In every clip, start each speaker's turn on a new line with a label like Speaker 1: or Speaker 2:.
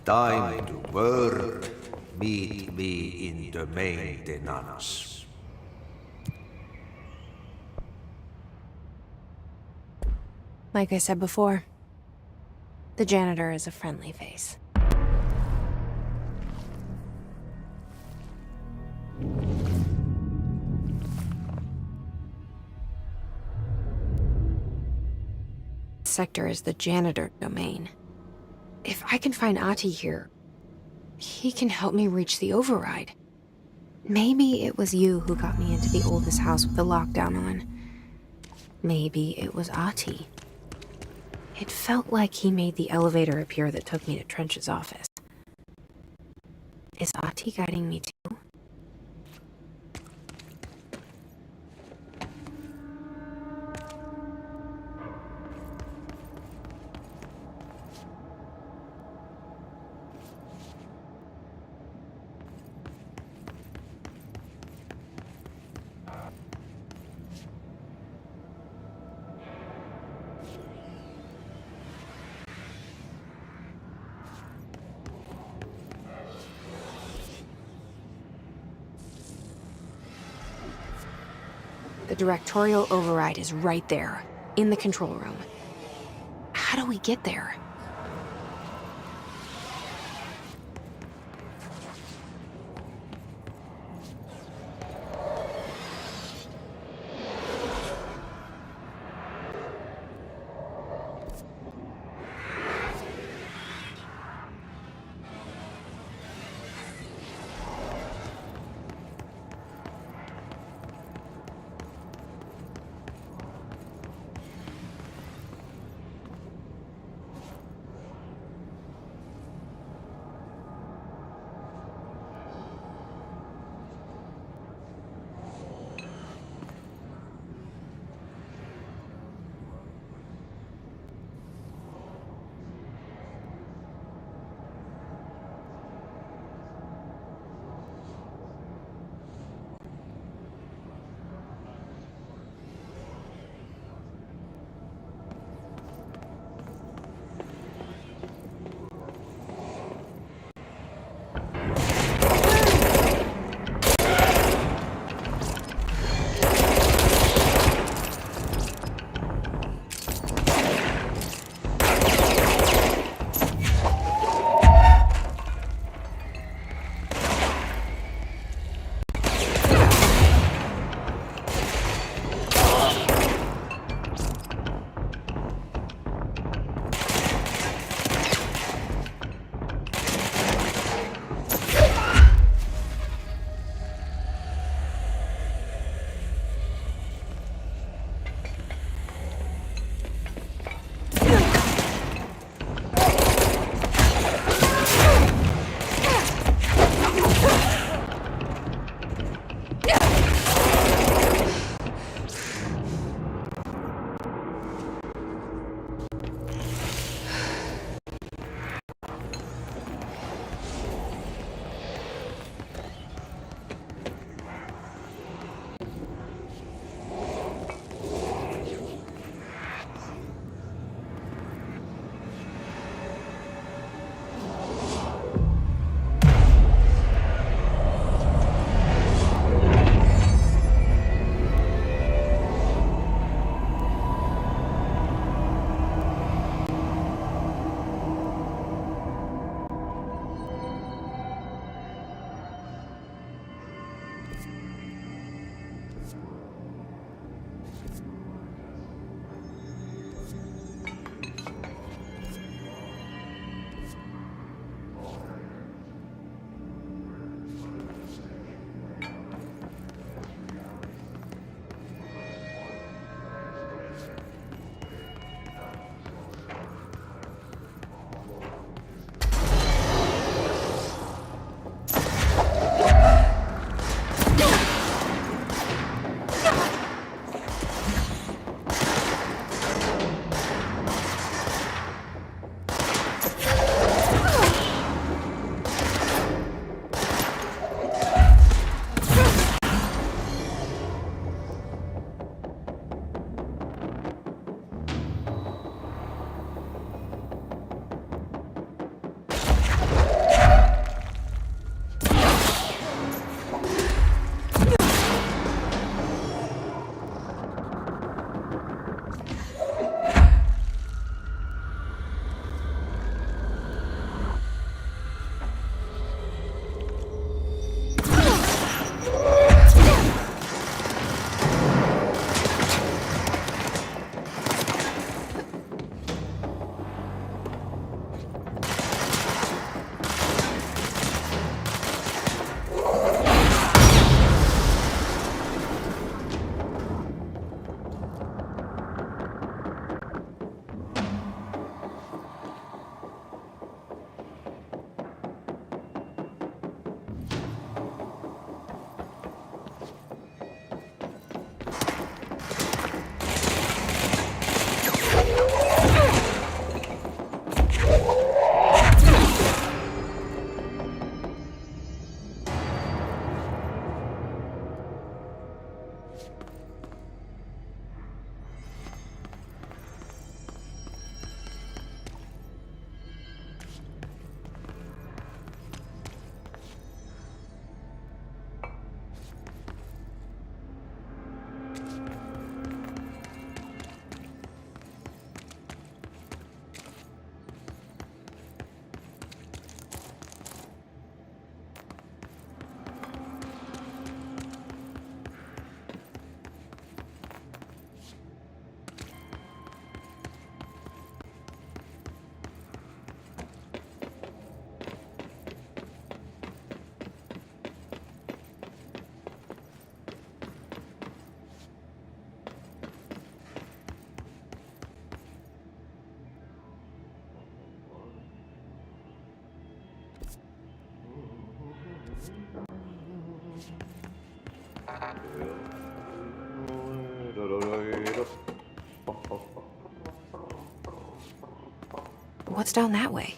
Speaker 1: Time to work. Meet me in the maintenance.
Speaker 2: Like I said before, the janitor is a friendly face. This sector is the janitor domain. If I can find Ahti here, he can help me reach the override. Maybe it was you who got me into the oldest house with the lockdown on. Maybe it was Ahti. It felt like he made the elevator appear that took me to Trench's office. Is Ahti guiding me too? The directorial override is right there, in the control room. How do we get there? What's down that way?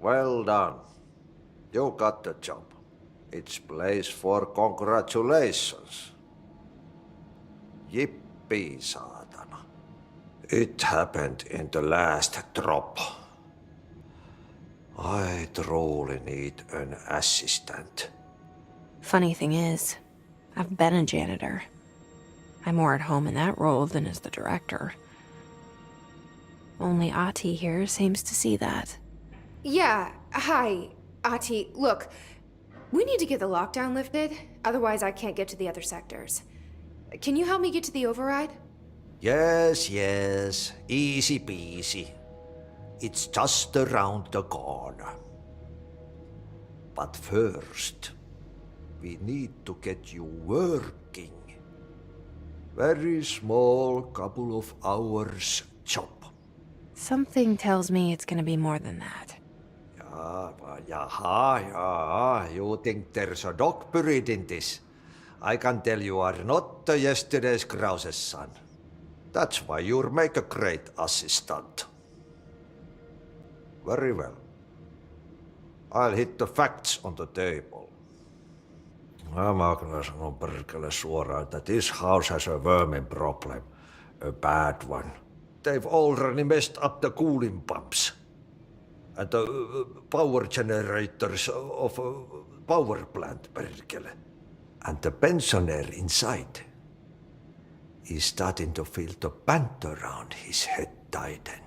Speaker 1: Well done. You got the job. It's place for congratulations. Yippee, saatana. It happened in the last drop. I truly need an assistant.
Speaker 2: Funny thing is, I've been a janitor. I'm more at home in that role than as the director. Only Ati here seems to see that.
Speaker 3: Yeah, hi, Ati. Look, we need to get the lockdown lifted, otherwise I can't get to the other sectors. Can you help me get to the override?
Speaker 1: Yes, easy peasy. It's just around the corner. But first, we need to get you working. Very small, couple of hours job.
Speaker 2: Something tells me it's gonna be more than that.
Speaker 1: Yeah, you think there's a dog buried in this? I can tell you are not yesterday's Krause's son. That's why you'll make a great assistant. Very well. I'll hit the facts on the table. Mä kyllä sanon perkele suoraan, että this house has a vermin problem. A bad one. They've already messed up the cooling pumps. And the power generators of a power plant, perkele. And the pensioner inside is starting to feel the band around his head tighten.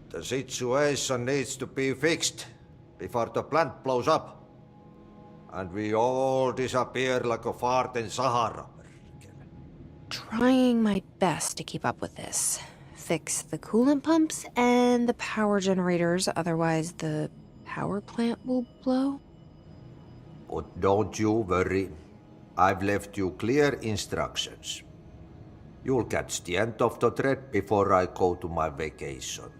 Speaker 1: The situation needs to be fixed before the plant blows up. And we all disappear like a fart in Sahara.
Speaker 2: Trying my best to keep up with this. Fix the coolant pumps and the power generators, otherwise the power plant will blow.
Speaker 1: But don't you worry. I've left you clear instructions. You'll catch the end of the thread before I go to my vacation.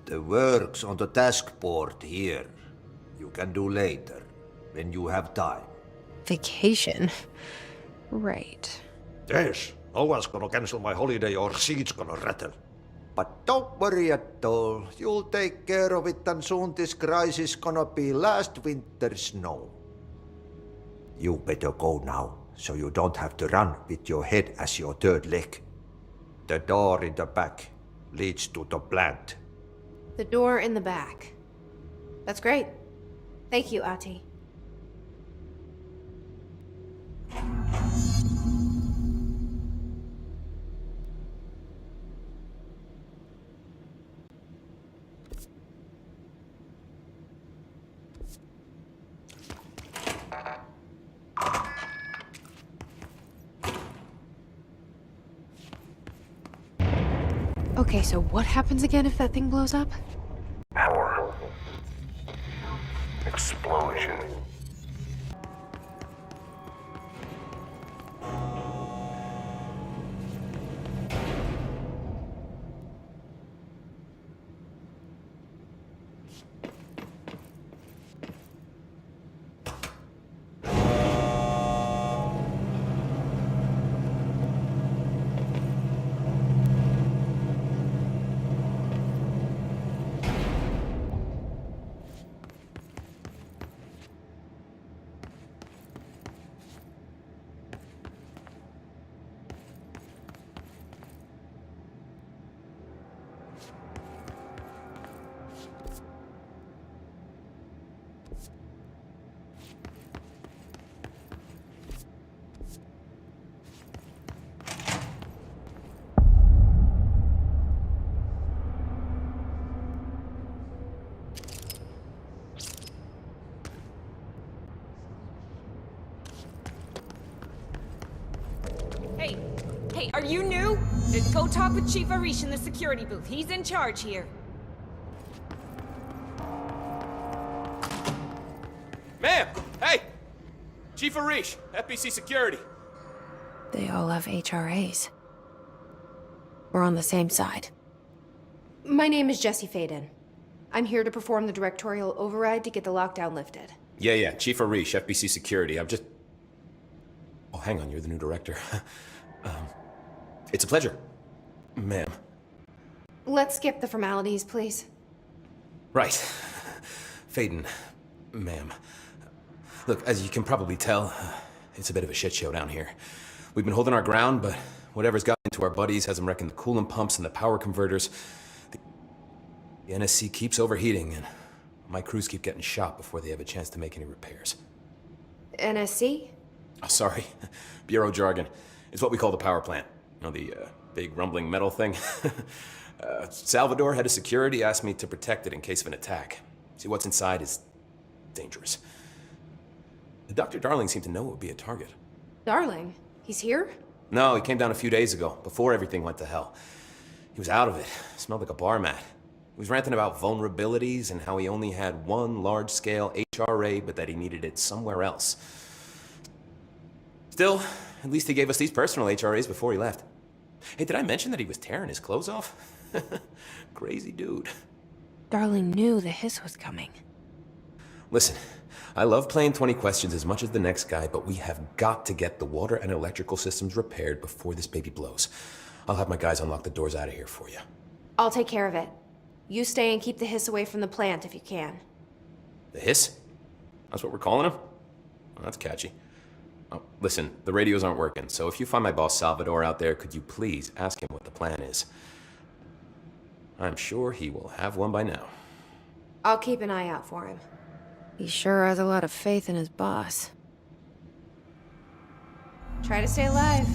Speaker 1: The work's on the task board here. You can do later, when you have time.
Speaker 2: Vacation? Right.
Speaker 1: Yes, no one's gonna cancel my holiday or seat's gonna rattle. But don't worry at all. You'll take care of it and soon this crisis gonna be last winter's snow. You better go now, so you don't have to run with your head as your third leg. The door in the back leads to the plant.
Speaker 3: The door in the back. That's great. Thank you, Ati.
Speaker 2: Okay, so what happens again if that thing blows up?
Speaker 4: Power. Explosion.
Speaker 5: Hey, are you new? Then go talk with Chief Arish in the security booth. He's in charge here.
Speaker 6: Ma'am! Hey! Chief Arish, FBC Security.
Speaker 2: They all have HRAs. We're on the same side.
Speaker 3: My name is Jesse Faden. I'm here to perform the directorial override to get the lockdown lifted.
Speaker 6: Yeah, Chief Arish, FBC Security. I'm just... Oh, hang on, you're the new director. It's a pleasure, ma'am.
Speaker 3: Let's skip the formalities, please.
Speaker 6: Right. Faden, ma'am. Look, as you can probably tell, it's a bit of a shit show down here. We've been holding our ground, but whatever's gotten into our buddies has them wrecking the coolant pumps and the power converters. The NSC keeps overheating, and my crews keep getting shot before they have a chance to make any repairs.
Speaker 3: NSC?
Speaker 6: Oh, sorry. Bureau jargon. It's what we call the power plant. You know, the big rumbling metal thing? Salvador, head of security, asked me to protect it in case of an attack. See, what's inside is dangerous. Dr. Darling seemed to know it would be a target.
Speaker 3: Darling? He's here?
Speaker 6: No, he came down a few days ago, before everything went to hell. He was out of it. Smelled like a bar mat. He was ranting about vulnerabilities and how he only had one large-scale HRA, but that he needed it somewhere else. Still, at least he gave us these personal HRAs before he left. Hey, did I mention that he was tearing his clothes off? Crazy dude.
Speaker 2: Darling knew the hiss was coming.
Speaker 6: Listen, I love playing 20 questions as much as the next guy, but we have got to get the water and electrical systems repaired before this baby blows. I'll have my guys unlock the doors out of here for you.
Speaker 3: I'll take care of it. You stay and keep the hiss away from the plant if you can.
Speaker 6: The hiss? That's what we're calling him? Well, that's catchy. Oh, listen, the radios aren't working, so if you find my boss Salvador out there, could you please ask him what the plan is? I'm sure he will have one by now.
Speaker 3: I'll keep an eye out for him.
Speaker 2: He sure has a lot of faith in his boss.
Speaker 3: Try to stay alive.